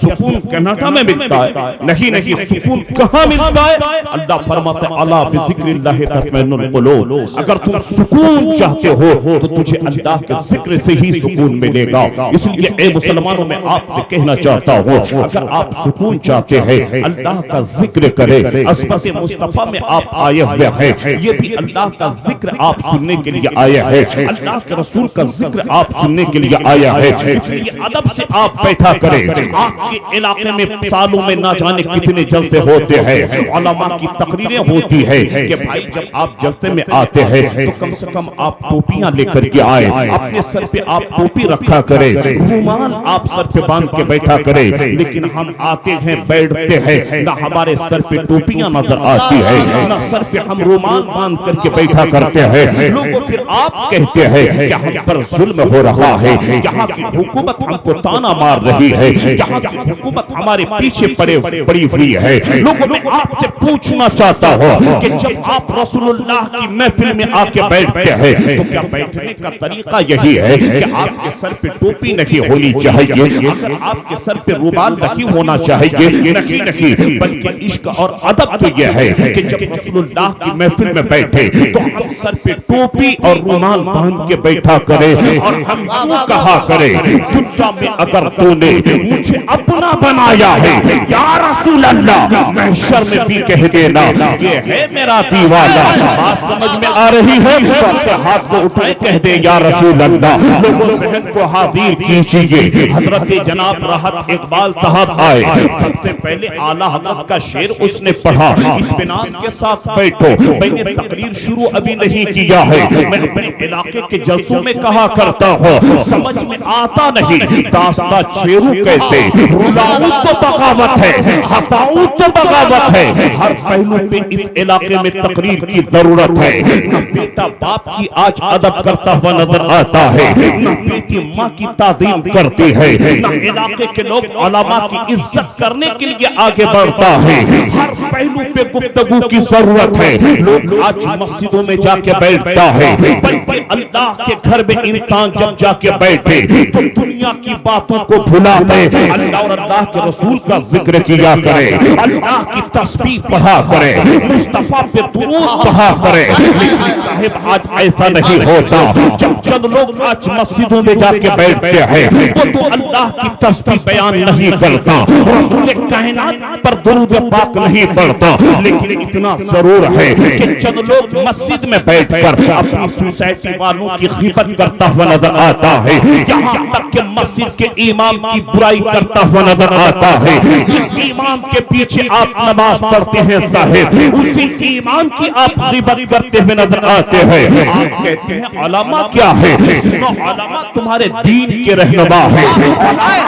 सुकून कनाडा में मिलता है? नहीं नहीं, सुकून कहाँ मिलता है? अल्लाह फरमाता है अला बिज़िक्रिल्लाहि तत्मइन्नुल कुलूब। अगर तुम सुकून चाहते हो तो तुझे अल्लाह के जिक्र से ही सुकून मिलेगा। इसलिए ए मुसलमानों, मैं आपसे कहना चाहता हूँ, अगर आप सुकून चाहते हैं अल्लाह का जिक्र करें। अस्मत मुस्तफा में आप आए हुए हैं, ये भी अल्लाह का जिक्र आप सुनने के लिए आया है, अल्लाह के रसूल का जिक्र आप सुनने के लिए आया है। इसलिए अदब से आप बैठा करें। आपके इलाके में सालों में ना जाने कितने जलसे होते हैं, उलमा की तकरीरें होती है कि भाई जब आप जलसे में आते हैं तो कम से कम आप टोपियां लेकर के आए, अपने सर पे आप टोपी रखा करें, रुमाल आप सर पे बांध के बैठा करें। लेकिन हम आते हैं, बैठते हैं, ना हमारे सर पे टोपियां नजर आती है, ना सर पे हम रुमाल बांध करके बैठा करते हैं। लोगों फिर आप कहते हैं कि हम पर जुल्म हो रहा है, यहाँ की हुकूमत हमको ताना मार रही है, यहाँ की हुकूमत हमारे पीछे पड़ी हुई है। लोगों, मैं आपसे पूछना चाहता हूँ कि जब आप रसूलुल्लाह की महफिल में आके बैठते हैं तो क्या बैठने का तरीका यही है कि आपके सर पे टोपी नहीं होनी चाहिए, अगर आपके सर पे रुमाल नहीं होना चाहिए? नहीं नहीं, बल्कि इश्क और अदब तो यह है कि जब रसूलुल्लाह की महफिल में बैठे तो हम सर पे टोपी और रुमाल बांध के बैठा करें और हम यूं कहा करें, दुनिया में अगर तूने मुझे अपना बनाया है या रसूल अल्लाह, महशर में भी कह देना ये है मेरा दीवाना। बात समझ में आ रही है? तो अपने हाथ को उठाए कह दे या रसूल अल्लाह। लोगों सहन को हाजिर कीजिए। हजरत जनाब राहत इकबाल साहब आए, सबसे पहले आला हजरत का शेर उसने पढ़ा, इत्मीनान के साथ बैठो, मैंने तकरीर शुरू अभी नहीं किया है, मैं अपने इलाके के जलसों में कहा करता हूँ, समझ में आता नहीं दास्ता शेरू कैसे, रुलाऊं तो बगावत है, हंसाऊं तो बगावत है, हर पहलू पे इस इलाके में तकरीर की जरूरत है। न बेटा बाप की आज अदब करता हुआ नजर आता है, न बेटी माँ की ताज़ीम करती है, न इलाके के लोग उलमा की इज्जत करने के लिए आगे बढ़ता है। हर पहलू पे गुफ्तगू की जरूरत है। लोग आज मस्जिदों में जाके बैठता है, बल्कि अल्लाह के घर में इंसान जब जाके बैठे तो दुनिया की बातों को भुलाते अल्लाह और अल्लाह के रसूल का जिक्र किया करे, अल्लाह की तस्बीह पढ़ा करे, मुस्तफा पे दुरूद पढ़ा करे। लेकिन साहिब आज ऐसा नहीं होता। जब चंद लोग आज मस्जिदों में जाके बैठते हैं वो तो अल्लाह की तस्बीह बयान नहीं करता, रसूल कायनात पर दुरूद पाक नहीं पढ़ता, लेकिन इतना जरूर है कि चंद लोग मस्जिद में बैठकर अपनी सोसाइटी वालों की खिदमत करता हुआ नजर आता है, यहाँ तक कि मस्जिद के इमाम की बुराई करता हुआ नजर आता है। जिस इमाम के पीछे आप नमाज पढ़ते हैं साहिब, उसी इमाम की आप खिदमत करते हुए नजर आते हैं। आप कहते हैं उलमा क्या है? सुनो, उलमा तुम्हारे दीन के रहनुमा है,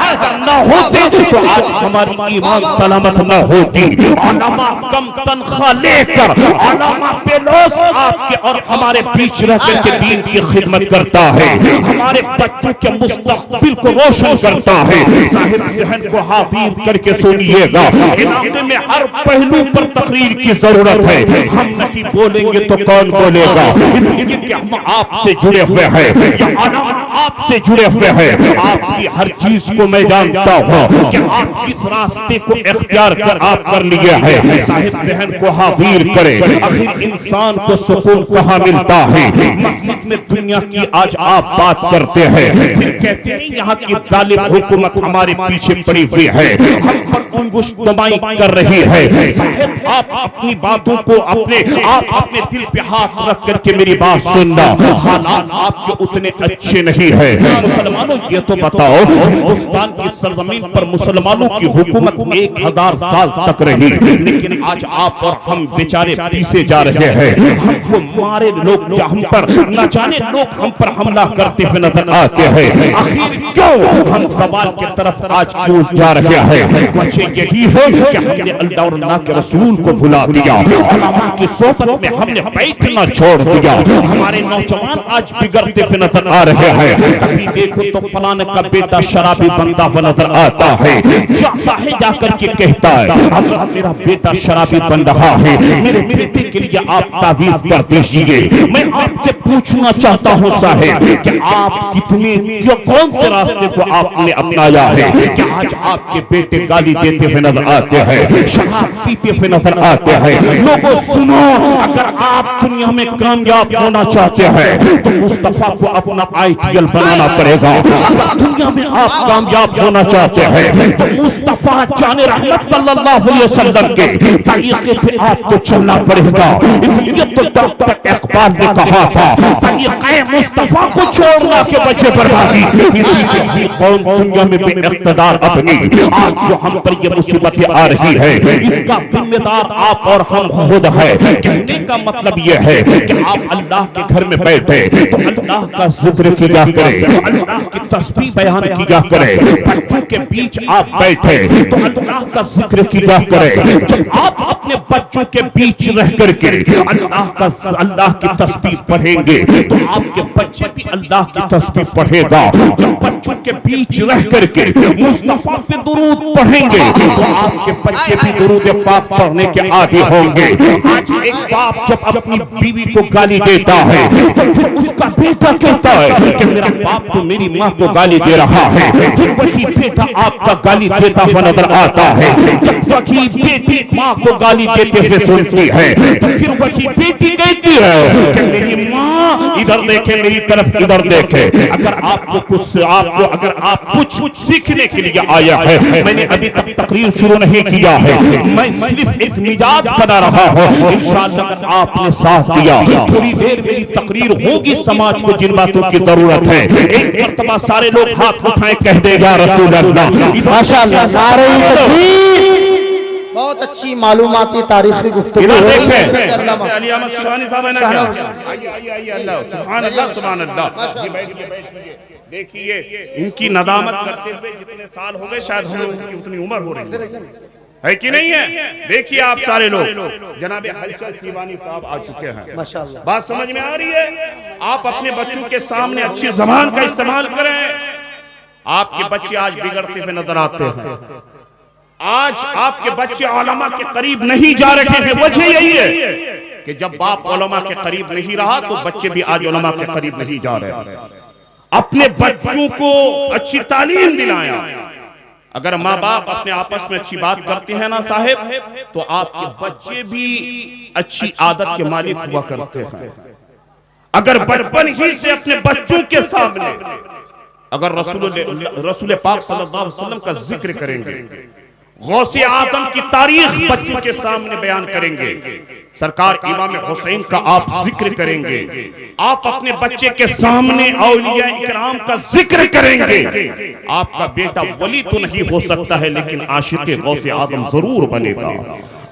अगर न होते तो आज हमारी ईमान सलामत न होती। उलमा कम तनख्वाह लेकर उलमा बेलौस आपके और हमारे बीच रह करके दीन की खिदमत करता है, हमारे बच्चों के मुस्तकबिल को रोशन करता है। साहिब जहन को हाजिर करके सुनिएगा, इलाके में हर पहलू पर तकरीर की जरूरत है। हम नहीं बोलेंगे तो कौन बोलेगा? इसलिए हम आपसे जुड़े हुए हैं, या उलमा आपसे जुड़े हुए हैं। आपकी हर चीज को मैं जानता हूँ कि आप किस रास्ते को इख्तियार कर आप कर लिए हैं। साहिब जहन को हाजिर करें। आखिर इंसान को सुकून कहाँ मिलता है? मस्जिद में दुनिया की आज आप बात करते हैं, फिर कहते हैं यहाँ की जालिम हुकूमत हमारे पीछे पड़ी हुई है, हम पर अंगुश्तमाई कर रही है। साहिब आप अपनी बातों को अपने दिल पे हाथ रख करके मेरी बात सुनना। हालात आपके उतने अच्छे नहीं है। मुसलमानों ये तो बताओ, हिंदुस्तान की सरजमीन पर मुसलमानों की हुकूमत 1000 साल तक रही, लेकिन आज आप और हम बेचारे पीछे जा रहे हैं। हमको मारे लोग हम पर न जाने लोग हम पर हमला करते हुए नजर आते हैं। आखिर क्यों हम सवाल की तरफ आज क्यों जा रहे हैं? वजह यही है कि हमने अल्लाह और अल्लाह के रसूल को भुला दिया, उलमा की सोहबत में हमने बैठना छोड़ दिया। हमारे नौजवान आज बिगड़ते हुए नजर आ रहे हैं। कभी देखो तो फलाने का बेटा शराबी बनता हुआ नजर आता है, जाता है जाकर के कहता है अगर मेरा बेटा शराबी बन रहा है, मेरे बेटे के लिए आप तावीज कर दीजिए। मैं आपसे पूछना चाहता चाहता हूँ साहिब कि आप कितने कौन से रास्ते को आपने अपनाया है कि आज आपके बेटे गाली देते हुए नजर आते हैं, शराब पीते हुए नजर आते हैं। लोगों सुनो, अगर आप दुनिया में कामयाब होना चाहते हैं तो मुस्तफा को अपना आइडियल बनाना पड़ेगा। अगर दुनिया में आप कामयाब होना चाहते हैं तो मुस्तफा जाने रहमत सल्लल्लाहु अलैहि वसल्लम के तरीके पे आपको चलना पड़ेगा। इसलिए तो डॉक्टर इकबाल ने कहा था, तरीक़े मुस्तफा को छोड़ना के बच्चे बर्बादी। इसी कौन दुनिया में बेइख्तियार अपनी आज जो हम पर ये मुसीबतें आ रही है, इसका जिम्मेदार आप और हम खुद है। कहने का मतलब ये है कि आप अल्लाह के घर में बैठे तो अल्लाह का जिक्र किया करें, अल्लाह की तस्बीह बयान किया करें। बच्चों के बीच आप बैठे तो अल्लाह का जिक्र किया करें। जब आप अपने बच्चों के बीच रह करके अल्लाह की तस्बीह पढ़ेंगे तो आपके बच्चे भी अल्लाह की तस्बीह पढ़ेगा। जब बच्चों के बीच रह करके मुस्तफा पे दुरूद पढ़ेंगे तो आपके बच्चे भी दुरूद पाक पढ़ने के आदी होंगे। आज एक बाप जब अपनी बीवी को गाली देता है तो फिर उसका बेटा कहता है कि मेरा बाप तो मेरी माँ को गाली दे रहा है, फिर वही बेटा आपका गाली देता हुआ नजर आता है। जब वही बेटी माँ को गाली देते हुए सुनती है तो फिर वही बेटी कहती है कि मेरी माँ इधर देखे, मेरी तरफ इधर देखे। अगर आपको कुछ सीखने के लिए आया है, मैंने अभी तक तकरीर शुरू नहीं किया है, मैं सिर्फ एक मिजाज बना रहा हूँ। इंशाअल्लाह अगर आपने साथ दिया थोड़ी देर मेरी तकरीर होगी समाज को जिन बातों की जरूरत है। एक मर्तबा सारे लोग हाथ उठाएं, कह दे या रसूल अल्लाह। माशाअल्लाह, नारे तकबीर। बहुत अच्छी मालूमाती तारीखी गुफ्तगू। देखिए इनकी नदामत करते हुए जितने साल हो गए शायद हम लोगों की उतनी उम्र हो रही है कि नहीं है। देखिए आप सारे लोग, जनाब हलचल सीवानी साहब आ चुके हैं, माशाअल्लाह। बात समझ में आ रही है? आप अपने बच्चों के सामने अच्छी ज़बान का इस्तेमाल करें। आपके बच्चे आज बिगड़ते हुए नजर आते हैं। आज आपके बच्चे उलमा के करीब नहीं जा रहे हैं। वजह यही है कि जब बाप उलमा के करीब नहीं रहा तो बच्चे भी आज उलमा के करीब नहीं जा रहे। अपने बच्चों को अच्छी तालीम दिलाया। अगर माँ बाप अपने आपस में अच्छी बात करते हैं ना साहिब, तो आपके बच्चे भी अच्छी आदत के मालिक हुआ करते हैं। अगर बचपन ही से अपने बच्चों के सामने अगर रसूल पाक सल्लल्लाहु अलैहि वसल्लम का जिक्र करेंगे, गौसे आदम की तारीख बच्चों के सामने बयान करेंगे, सरकार इमाम हुसैन का आप जिक्र करेंगे, आप अपने बच्चे के सामने औलिया इकराम का जिक्र करेंगे, आपका बेटा वली तो नहीं हो सकता है लेकिन आशिक़े गौसे आदम जरूर बनेगा।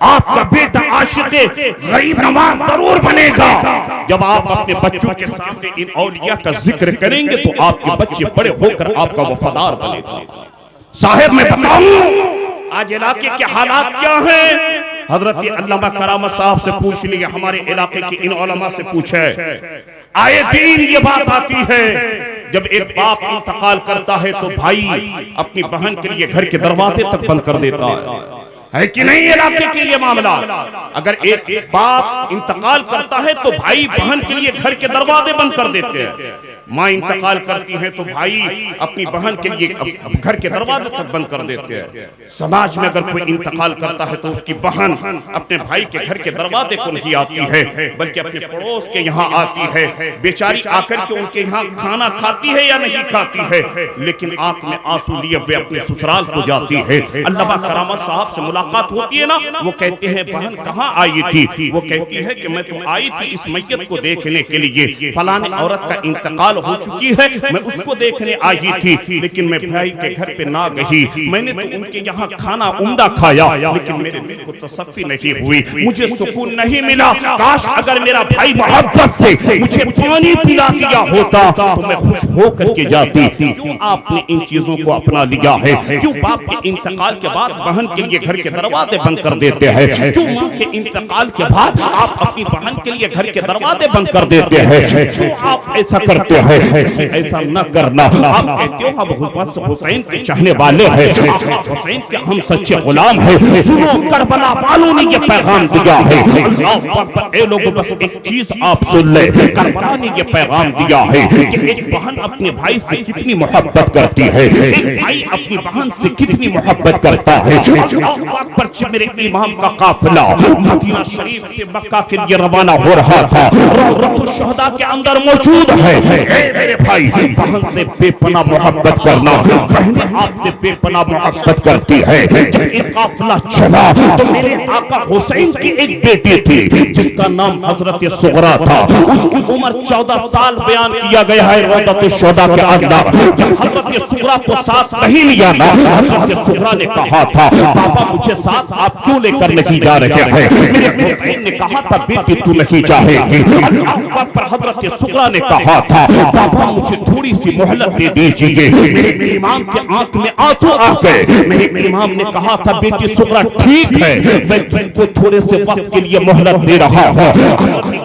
आपका बेटा आशिक़े गरीब नवाज जरूर बनेगा। जब आप अपने बच्चों के सामने इन औलिया का जिक्र करेंगे तो आपके बच्चे बड़े होकर आपका वफादार बनेगा। साहिब मैं बताऊं आज इलाके के हालात क्या हैं? हजरत अल्लामा करामत साहब से पूछ लिया, हमारे इलाके के इन उलमा से पूछे। आए दिन ये बात आती है जब एक बाप इंतकाल करता है तो भाई अपनी बहन के लिए घर के दरवाजे तक बंद कर देता है कि नहीं? इलाके के लिए मामला, अगर एक बाप इंतकाल करता है तो भाई बहन के लिए घर के दरवाजे बंद कर देते हैं। माँ इंतकाल करती है तो भाई अपनी बहन के लिए घर के दरवाजे तक बंद कर देते हैं। समाज में अगर कोई इंतकाल करता है तो उसकी बहन अपने भाई के घर के दरवाजे को नहीं आती है बल्कि अपने पड़ोस के यहाँ आती है। बेचारी आकर के उनके यहाँ खाना खाती है या नहीं खाती है, लेकिन आंख में आंसू लिए हुए अपने ससुराल को जाती है। अल्लामा करामत साहब से मुलाकात होती है ना, वो कहते हैं बहन कहाँ आई थी? वो कहती है कि मैं तो आई थी इस मैयत को देखने के लिए, फलाने औरत का इंतकाल हो चुकी है, मैं उसको देखने आई थी, लेकिन मैं भाई के घर पे ना गई। मैंने तो उनके यहाँ खाना उम्दा खाया लेकिन मेरे दिल को तसफ्फी नहीं हुई, मुझे सुकून नहीं मिला। काश अगर मेरा भाई मोहब्बत से मुझे पानी पिला दिया होता तो मैं खुश होकर के जाती। क्यों आपने इन चीजों को अपना लिया है? क्यों बाप के इंतकाल के बाद बहन के लिए घर के दरवाजे बंद कर देते हैं? क्यों माँ के इंतकाल के बाद आप अपनी बहन के लिए घर के दरवाजे बंद कर देते हैं? क्यों आप ऐसा करते हैं? है, ऐसा न करना। आप कहते हो हम हुसैन के चाहने वाले हैं, हुसैन के हम सच्चे गुलाम हैं। सुनो, करबला वालों ने ये पैगाम दिया है। अल्लाह अकबर। ए लोगों, बस एक चीज आप सुन ले, करबला ने ये पैगाम दिया है कि एक बहन अपने भाई से कितनी मोहब्बत करती है, एक भाई अपनी बहन से कितनी मोहब्बत करता है। अल्लाह अकबर। मेरे इमाम का काफिला मदीना शरीफ से मक्का के लिए रवाना हो रहा था। रौदतुश शुहदा के अंदर मौजूद है। मेरे भाई, बहन से बेपनाह मोहब्बत करना, बहनें आपसे बेपनाह मोहब्बत करती है। जब एक काफिला चला तो मेरे आका हुसैन की एक बेटी थी जिसका नाम हजरत सुगरा था। उसकी उम्र 14 साल बयान किया गया है रौदतुश शुहदा के अंदर। जब हजरत सुगरा को साथ नहीं लिया ना, हजरत सुगरा ने कहा था, पापा मुझे साथ आप क्यों लेकर नहीं जा रहे हैं? मेरे बहन ने कहा था, बेटी तू नहीं चाहेगी। अल्लाह पर हजरत सुगरा ने कहा था, पापा मुझे थोड़ी सी मोहलत दे दीजिए। मेरे इमाम के आंख में आंसू आ गए। मेरे इमाम ने कहा था, बेटी सुगरा ठीक है, मैं तुमको थोड़े से वक्त के लिए मोहलत दे रहा हूँ।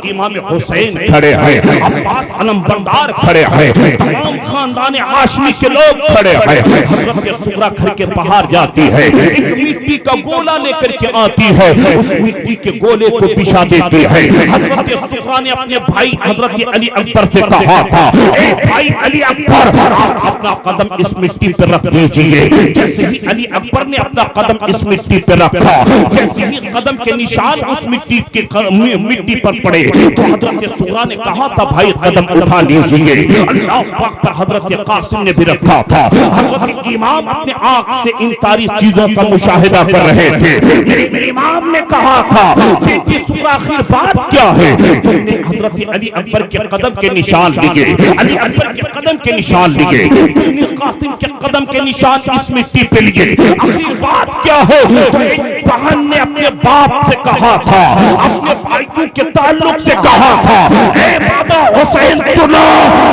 इमाम हुसैन खड़े हैं, अब्बास अलमबरदार खड़े हैं, तमाम खानदान हाशमी के लोग खड़े हैं। हजरत सुगरा घर के बाहर जाती है, एक मिट्टी का गोला लेकर के आती है, उस मिट्टी के गोले को बिछा देती है। हजरत सुगरा ने अपने भाई हजरत अली अकबर से कहा था, ए भाई अली अकबर, आप अपना कदम इस मिट्टी पर रख दीजिए। जैसे ही अली अकबर ने अपना कदम इस मिट्टी पर रखा, जैसे ही कदम के निशान उस मिट्टी पर पड़े तो हजरत सुगरा ने कहा था, भाई कदम उठा लीजिए। अल्लाह पाक पर हजरत कासिम ने भी रखा था। हजरत इमाम अपने आंख से इन सारी चीजों का मुशाहिदा कर रहे थे। मेरे इमाम ने कहा था, बेटी सुगरा आखिर बात क्या है? तुमने हजरत अली अकबर के कदम के निशान लिए, अली अकबर के कदम के निशान लिए, तुमने कासिम के कदम के निशान इस मिट्टी पे लिए, आखिर बात क्या है? तो एक बहन ने अपने बाप से कहा था, अपने भाइयों के ताल्लुक से कहा था, ए बाबा हुसैन सुनो,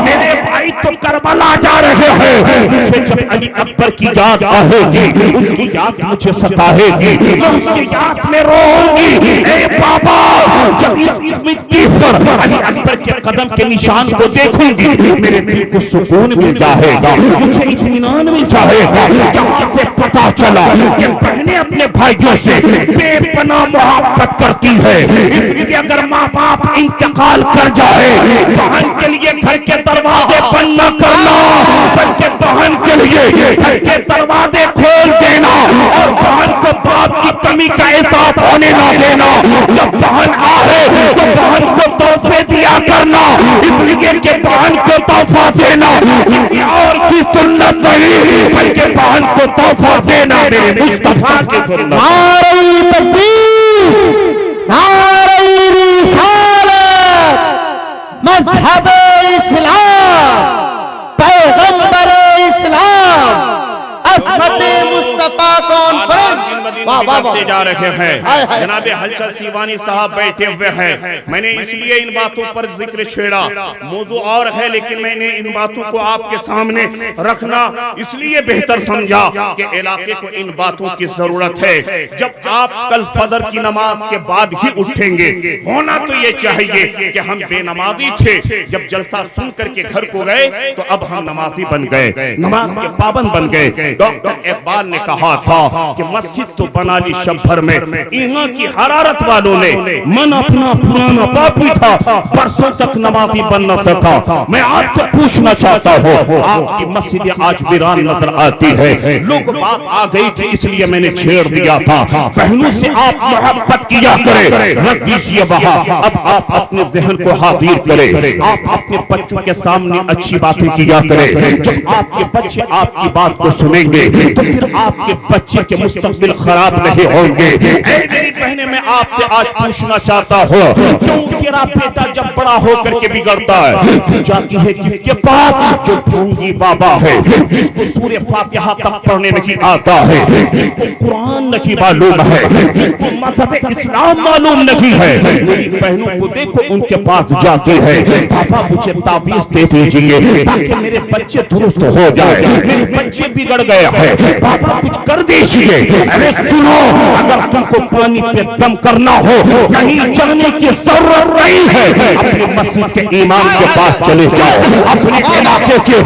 मेरे भाई तो करबला जा रहे हैं। मुझे जब अली अकबर की याद आएगी, उसकी याद मुझे सताएगी, मैं उसकी याद में रोऊंगी। ए बाबा, जब इस मिट्टी पर अली अकबर के कदम के निशान को देखूंगी, मेरे दिल को सुकून मिल जाएगा, मुझे इत्मीनान मिल जाएगा। यहाँ से पता चला कि बहनें अपने भाइयों से बेपनाह मोहब्बत करती है। इसलिए अगर माँ बाप इंतकाल कर जाए, बहन के लिए घर के दरवाजे बंद न करना, बल्कि बहन के लिए घर के दरवाजे खोल देना और बहन को बाप की कमी का एहसास होने न देना। जब बहन आए तो बहन को तोहफे दिया करना, इसलिए कि बहन को तोहफा देना किसी और की सुन्नत नहीं, बल्कि बहन को तोहफा देना मेरे मुस्तफा की सुन्नत। नारे तकबीर, नारे रिसालत, मज़हब इस्लाम, पैगंबर इस्लाम, असमत मुस्तफा कॉन्फ्रेंस जा रहे हैं। जनाब हलचल सीवानी साहब बैठे हुए हैं। मैंने इसलिए इन बातों पर जिक्र छेड़ा, मौजू और है, लेकिन मैंने इन बातों को आपके सामने रखना इसलिए बेहतर समझा कि इलाके को इन बातों की जरूरत है। जब आप कल फजर की नमाज के बाद ही उठेंगे, होना तो ये चाहिए कि हम बेनमाजी थे, जब जलसा सुन करके घर को गए तो अब हम नमाजी बन गए, नमाज के पाबंद बन गए। डॉक्टर इकबाल ने कहा था कि मस्जिद तो बना ली शब भर में, यहाँ की हरारत वालों ने मन अपना पुराना पापी था, परसों तक नमाजी बन न सका। मैं आपसे पूछना चाहता हूँ, आपकी मस्जिद आज वीरान नजर आती है। लोग बात आ गई थी इसलिए मैंने छेड़ दिया था। बहनों से आप मोहब्बत किया करें, रख दीजिए वहाँ। अब आप अपने जहन को हाजिर करें, आप अपने बच्चों के सामने अच्छी बातें किया करें। जब आपके बच्चे आपकी बात को सुनेंगे तो फिर आपके बच्चे के मुस्तकबिल खराब नहीं होंगे। मेरी बहनें, मैं आपसे आज पूछना चाहता हूँ, क्यों तेरा बेटा जब बड़ा होकर के बिगड़ता है तू जाती है किसके पास? जो ढोंगी बाबा है, जिसको सूरह फातिहा तक पढ़ने नहीं आता है, जिसको कुरान नहीं मालूम है, जिसको मज़हब इस्लाम मालूम नहीं है। मेरी बहनों को देखो, उनके पास जाती है, पापा मुझे ताबीज़ दे दीजिए ताकि मेरे बच्चे दुरुस्त हो जाए, मेरे बच्चे बिगड़ गए हैं, पापा कुछ कर दीजिए। अरे सुनो, अगर तुमको पानी पे दम करना हो, कहीं चलने की जरूरत नहीं है, अपने मस्जिद के इमाम के पास चले जाओ, अपने इलाके के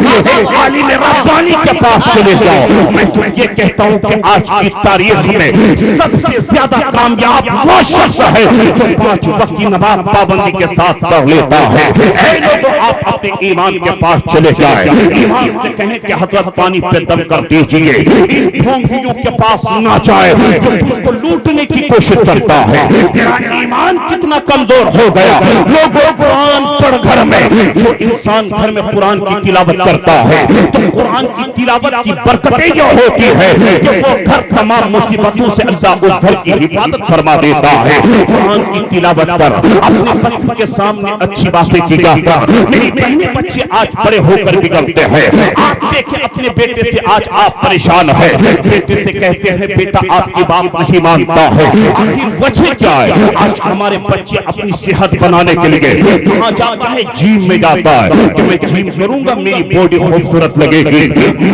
आलिम रब्बानी के पास चले जाओ। मैं तो ये कहता हूँ कि आज की तारीख में सबसे ज्यादा कामयाब वो शख्स है जो 5 वक्त की नमाज पाबंदी के साथ पढ़ लेता है। ऐ लोगों, आप अपने इमाम के पास चले जाए, इमाम से कहें कि हजरत पानी पे दम कर दीजिए। इन ढोंगियों के पास ना जाए जो तुझको लूटने की कोशिश करता है। तेरा ईमान कितना कमजोर हो गया। लोगों, कुरान पढ़ घर में, जो इंसान घर में कुरान की तिलावत करता है तो कुरान की तिलावत की बरकतें ये होती है कि वो घर तमाम मुसीबतों से अल्लाह उस घर की हिफाजत फरमा देता है। कुरान की तिलावत पर अपने बच्चों के सामने अच्छी बातें की जाकर, मेरी बहनें बच्चे आज बड़े होकर बिगड़ते हैं। आप देखें, अपने बेटे से आज आप परेशान है, बेटे से कहते हैं बेटा आपकी बात नहीं मानता है। आखिर वजह क्या है? आज हमारे बच्चे अपनी सेहत बनाने के लिए कहाँ जाता है? जिम में जाता है कि मैं जिम करूंगा, मेरी बॉडी खूबसूरत लगेगी,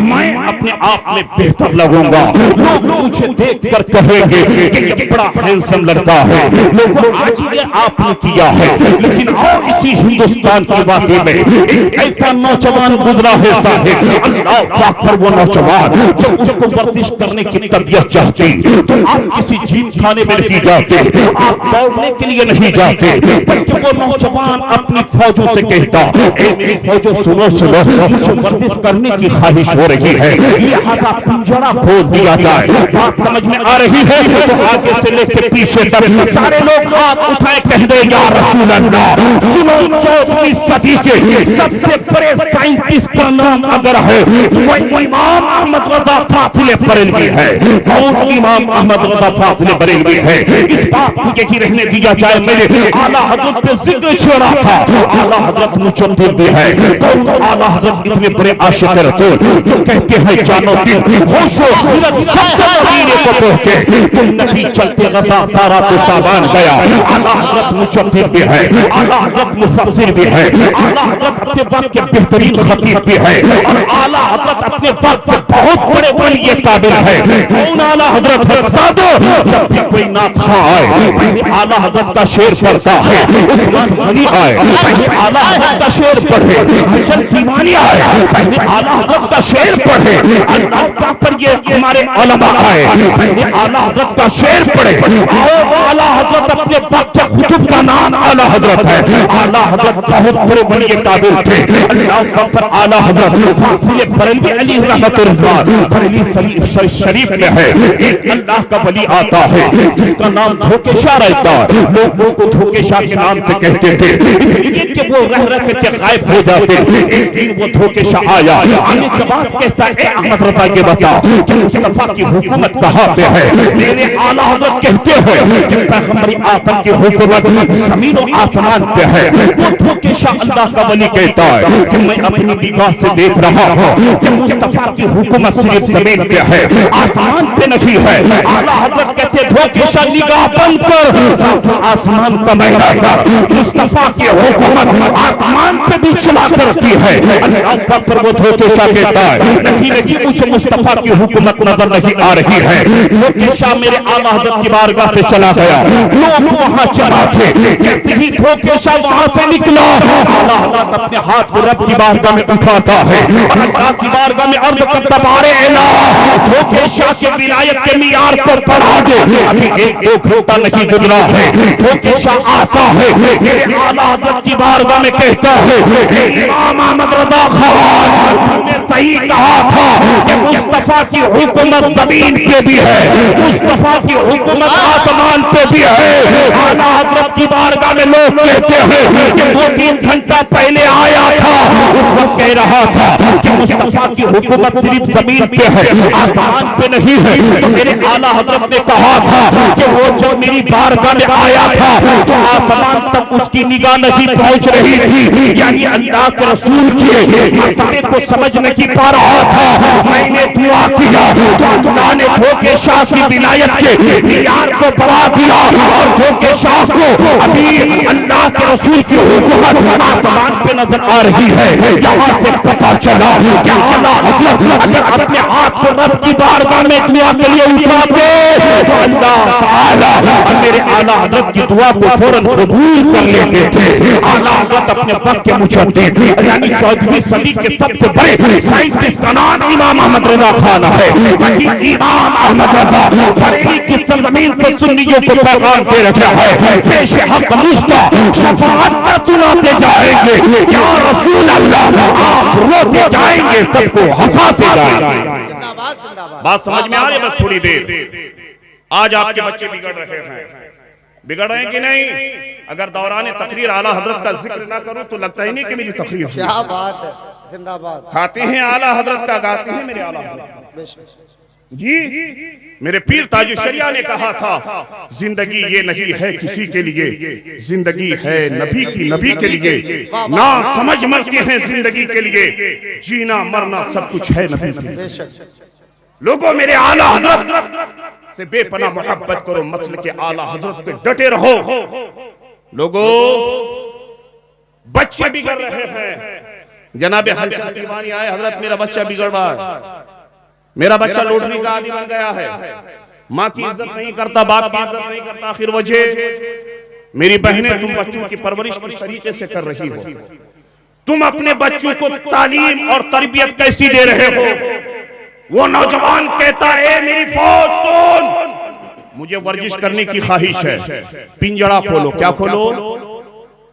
मैं अपने आप में बेहतर लगूंगा, लोग मुझे देख कर कहेंगे कि ये बड़ा हैंडसम लड़का है। लोगों, आज ये आपने किया है, लेकिन और इसी हिंदुस्तान की वादी में एक ऐसा नौजवान गुजरा है साहिब, अल्लाह पाक पर वो नौजवान जब उसको वर्जिश करने की तबीयत चाहती तो आप किसी जिम खाने में नहीं जाते, आप दौड़ने के लिए नहीं जाते, बल्कि वो नौजवान अपनी फौजों से कहता, ए मेरी फौजों सुनो सुनो, मुझे वर्जिश करने की ख्वाहिश हो रही है, लिहाजा पिंजरा खोल दिया जाए। बात समझ में आ रही है? तो आगे से लेकर पीछे तक सारे लोग हाथ उठाए कह दे या रसूल अल्लाह। सुनो, 14वीं सदी के सबसे बड़े साइंटिस्ट का नाम अगर है वो इमाम अहमद रजा फाजिल बरेलवी है। और इमाम अहमद रजा फाजिल बरेलवी है। इस बात को यही रहने दिया जाए, मैंने आला हजरत पे जिक्र छेड़ा था, आला हजरत मुजद्दिद भी है। और आला हजरत इतने बड़े आशिक रसूल जो कहते हैं जानो दिन होशो खिरत सब मदीने को पहुंचे, तुम नहीं चलते गजा सारा तो सामान गया। आला हजरत मुजद्दिद भी है, आला हजरत मुफस्सिर भी है, आला हजरत अपने वक्त के बेहतरीन खतीब भी है, और आला हजरत अपने वक्त के बहुत बड़े वली काबिल है। कौन आला हजरत है बता दो? जब भी कोई नाखा आए पहले आला हजरत का शेर पढ़ता है, उस्मान गनी आए पहले आला हजरत का शेर पढ़े, हजरत दीवानी आए पहले आला हजरत का शेर पढ़े, अल्लाह पाक पर ये हमारे उलमा आए पहले आला हजरत का शेर पढ़े। और आला हजरत अपने वक्त के खुतब का नाम आला हजरत है। आला हजरत बहुत बड़े वली काबिल थे। अल्लाह पाक पर आला हजरत फाजिल बरेलवी अली रहमतुल्लाह बरेली शरीफ में है। एक अल्लाह का वली आता है जिसका नाम धोखेशाह रहता है, लोग उसको धोखेशाह के नाम से कहते थे, इसलिए कि वो रह रह के गायब हो जाते। एक दिन वो धोखेशाह आया, आने के बाद कहता है अहमद रजा ये बताओ कि मुस्तफा की हुकूमत कहाँ पे है? मेरे आला हजरत कहते हैं कि पैगंबरी आदम की हुकूमत जमीन और आसमान पे है। वो धोखेशाह अल्लाह का वली कहता है कि मैं अपनी निगाह से देख रहा हूँ कि मुस्तफा की हुकूमत सिर्फ जमीन पे है, आसमान पे नहीं है। आला हजरत कहते धोखेशाह निगाह बंद कर, आसमान का मैला कर, मुस्तफा की हुकूमत आसमान पे भी चला करती है। अल्लाह पर वो धोखेशाह कहता है नहीं नहीं, मुझे मुस्तफा की हुकूमत नजर नहीं आ रही है। धोखेशाह मेरे आला हजरत की बारगाह से चला गया, लोग वहां चला थे। जैसे ही धोखेशाह वहां से निकला, आला हजरत अपने हाथ को रब की बारगाह में उठाता है और अल्लाह की बारगाह में अर्ज करता बारे इला धोखेशाह के विलायत के मियार पर बढ़ा दे। अभी 1-2 घंटा नहीं गुजरा है, धोखेशाह आता है मेरे आला हजरत की बारगाह में कहता है इमाम अहमद रजा खान, तूने सही कहा था कि मुस्तफा की हुकूमत जमीन पे भी है, मुस्तफा की हुकूमत आसमान पे भी है। आला हजरत की बारगाह में लोग कहते हैं कि 2-3 घंटा पहले आया था, उस वक्त कह रहा था कि मुस्तफा की हुकूमत सिर्फ जमीन पे है, आसमान पे नहीं है। तो मेरे आला हजरत ने कहा था कि वो जब मेरी बारगाह में आया था तो आसमान तक उसकी निगाह नहीं पहुंच रही थी, यानी अल्लाह के रसूल के मर्तबे को समझने की नहीं पा रहा था, मैंने दुआ किया तो अल्लाह ने धोखे शाह की विलायत के मियार को बढ़ा दिया और धोखे शाह को अभी अल्लाह के रसूल की हुकूमत आसमान पे नजर आ रही है। यहाँ से पता चला कि आला हज़रत अगर अपने हाथ को रब की बारगाह में दुआ के लिए उठाते तो अल्लाह ताला मेरे आला हज़रत की दुआ को फौरन कबूल कर लेते थे। आला हज़रत अपने वक्त के मुजद्दिद यानी 14वीं सदी के सबसे बड़े साइंटिस्ट का नाम इमाम अहमद रज़ा खान है। इमाम अहमद रज़ा बरेली की सरजमीन से सुन्नियों को पैगाम दे रखा है, पेश हक मुस्ता शफाअत सुनाते जाएंगे या रसूल अल्लाह, आप रोते जाएंगे सबको हंसाते जाएंगे। बात समझ में आ रही है? बस थोड़ी देर। आज आपके बच्चे बिगड़ रहे हैं, बिगड़ रहे हैं कि नहीं? अगर दौरान तकरीर आला हजरत का जिक्र ना करूं तो लगता ही नहीं कि मेरी तकरीर। क्या बात है, जिंदाबाद। खाते हैं आला हजरत का, गाते हैं मेरे आला हजरत जी। मेरे पीर ताज शरिया ने कहा था, जिंदगी ये नहीं है किसी के लिए, जिंदगी है नबी की, नबी के लिए। ना समझ मरते हैं जिंदगी के लिए, जीना मरना सब कुछ है नबी के लिए। लोगों मेरे आला हजरत से बेपनाह मोहब्बत करो, मसल के आला हजरत पे डटे रहो। लोगों बच्चे बिगड़ रहे हैं। जनाबे हलचल दीवानी आए, हजरत मेरा बच्चा बिगड़ रहा है, मेरा बच्चा लौटने का आदी बन गया है, माँ की इज्जत नहीं करता, बाप की इज्जत नहीं करता। आखिर वजह मेरी बहनें, तुम बच्चों की परवरिश किस तरीके से कर रही हो? तुम अपने बच्चों को तालीम और तरबियत कैसी दे रहे हो? वो नौजवान कहता है मेरी फौज सुन, मुझे वर्जिश करने की ख्वाहिश है, पिंजरा खोलो। क्या खोलो?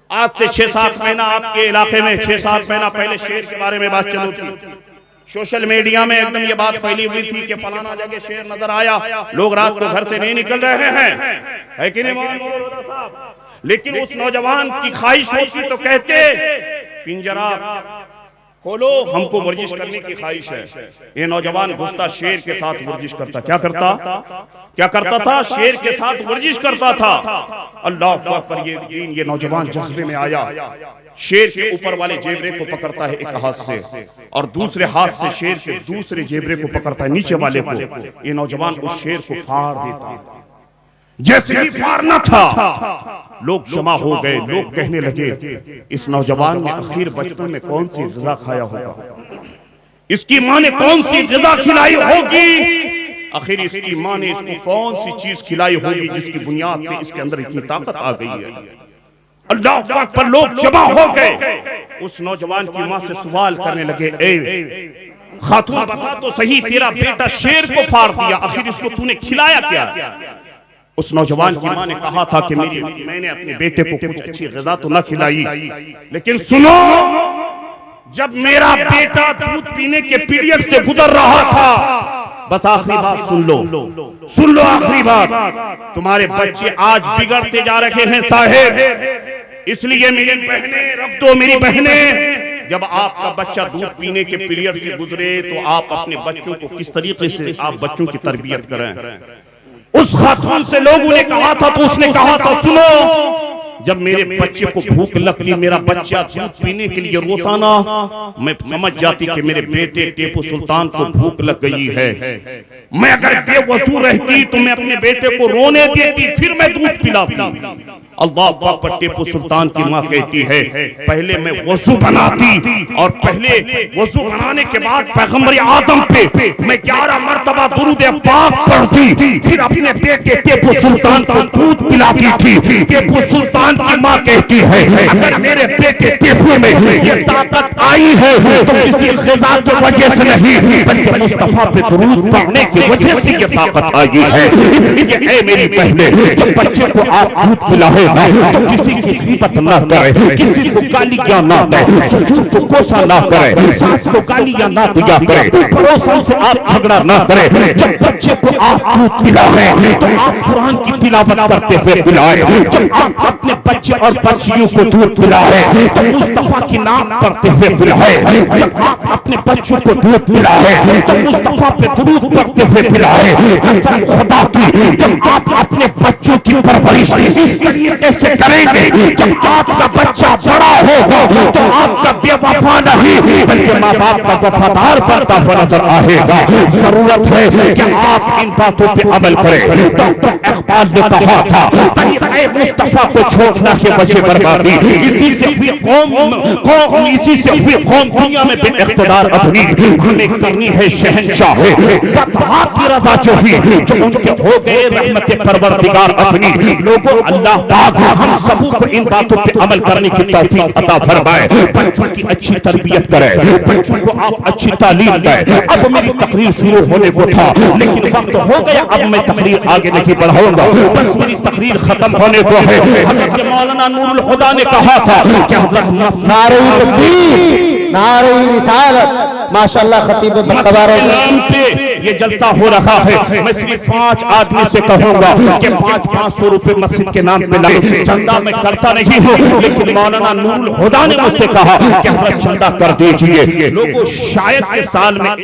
आज से 6-7 महीना आपके इलाके में 6-7 महीना पहले शेर के बारे में बात चली थी। सोशल मीडिया में एकदम ये बात फैली हुई थी कि फलाना जगह शेर नजर आया, लोग रात को घर से नहीं निकल रहे हैं, है कि नहीं मौलाना साहब? लेकिन उस नौजवान की ख्वाहिश होती तो कहते पिंजरा खोलो, हमको वर्जिश करने की ख्वाहिश है। ये नौजवान घुसता शेर के साथ वर्जिश करता। क्या करता था? शेर के साथ वर्जिश करता था। अल्लाह पर ये नौजवान जज्बे में आया, शेर के ऊपर वाले जेबरे को पकड़ता है एक हाथ से और दूसरे हाथ से शेर के दूसरे जेबरे को पकड़ता है नीचे वाले को। ये नौजवान उस शेर को फाड़ देता है। जैसे ही फाड़ना था, लोग जमा हो गए, लोग कहने लगे इस नौजवान ने आखिर बचपन में कौन सी ग़िज़ा खाया होगा, इसकी माँ ने कौन सी ग़िज़ा खिलाई होगी, आखिर इसकी माँ ने इसको कौन सी चीज खिलाई होगी जिसकी बुनियाद पे इसके अंदर इतनी ताकत आ गई है। अल्लाह पाक पर लोग जमा हो गए। उस नौजवान की माँ से सवाल करने लगे, ए खातून बता तो सही, तेरा बेटा शेर को फाड़ दिया, आखिर इसको तूने खिलाया क्या? उस नौजवान की माँ ने कहा था कि मैंने अपने बेटे को कुछ अच्छी ग़िज़ा तो न खिलाई, लेकिन सुनो, जब मेरा बेटा दूध पीने के पीरियड से गुजर रहा था, बस आखिरी बात सुन लो आखिरी बात, तुम्हारे बच्चे आज बिगड़ते जा रहे हैं साहेब, इसलिए मेरी बहनें रख दो, मेरी बहनें, जब आपका बच्चा दूध पीने के पीरियड से गुजरे तो आप अपने बच्चों को किस तरीके से आप बच्चों की तरबियत करें। उस खातून से लोगों ने कहा था तो उसने कहा था, सुनो, जब मेरे बच्चे को भूख लगती, मेरा बच्चा दूध पीने के लिए रोता ना, मैं समझ जाती कि मेरे बेटे टीपू सुल्तान को भूख लग गई है। मैं अगर बेवजू रहती तो मैं अपने बेटे को रोने देती, फिर मैं दूध पिलाती। अल्लाह पर टीपू सुल्तान की माँ कहती है, पहले मैं वजू बनाती और पहले वजू बनाने के बाद पैगंबर आदम पे मैं 11 मरतबा दुरूद पाक पढ़ती, फिर अपने बेटे टीपू सुल्तान को दूध पिलाती थी। टीपू सुल्तान की माँ कहती है, अगर मेरे बेटे टीपू में ये ताकत आई है तो किसी ग़िज़ा की वजह से नहीं, बल्कि मुस्तफा पे दुरूद पढ़ने की वजह से ये ताकत आई है। इसलिए मेरी बहनें, जब बच्चे को आप दूध पिलाए तो किसी की ग़ीबत ना करे, किसी को गालियां ना दे, ससुर को कोसा ना करे, सास को गालियां ना दिया करे, पड़ोसन से आप झगड़ा ना करे। जब बच्चे को आप दूध पिलाएं तो आप कुरान की तिलावत करते हुए पिलाएं। जब आप अपने बच्चे और बच्चियों को दूध पिलाएं तो मुस्तफा की नाम पढ़ते हुए पिलाएं। जब आप अपने बच्चों को दूध पिलाएं तो मुस्तफा पे दुरूद पढ़ते हुए पिलाएं। कसम खुदा की, जब आप अपने बच्चों की परवरिश इस तरीके तरीके से करेंगे। जब आपका बच्चा बड़ा होगा तो आपका बेवफा नहीं बल्कि माँ बाप का वफादार बनता हुआ नजर आएगा। जरूरत है कि आप इन बातों पे अमल करें। डॉक्टर इकबाल ने कहा था तरीक़े मुस्तफा को छोड़ना की वजह बर्बादी, इसी से हुई कौम इसी से हुई कौम दुनिया में बेइख्तिदार अपनी। हमें करनी है शहंशाह बदहा की रज़ा जो हुई जो उनके हो गए रहमत परवरदिगार अपनी। लोगों अल्लाह पाक हम सबों को इन बातों पे अमल करने की तौफीक अता फरमाए। बच्चों की अच्छी तरबियत करें, बच्चों को आप अच्छी तालीम दें। अब मेरी तकरीर शुरू होने को था लेकिन वक्त हो गया, अब मैं तकरीर आगे नहीं बढ़ाऊंगा, बस मेरी तकरीर खत्म होने को है। हज़रत मौलाना नूरुल खुदा ने कहा था कि हज़रत नारे तकबीर, नारे रिसालत, माशाअल्लाह खतीब नाम पे ये जलसा हो रहा है। मैं सिर्फ 5 आदमी से कहूंगा कि 500 रुपए मस्जिद के नाम पे लाए। चंदा मैं करता नहीं हूँ लेकिन मौलाना नूरुल हुदा ने मुझसे कहा कि हज़रत चंदा कर दीजिए। लोगों शायद के साल में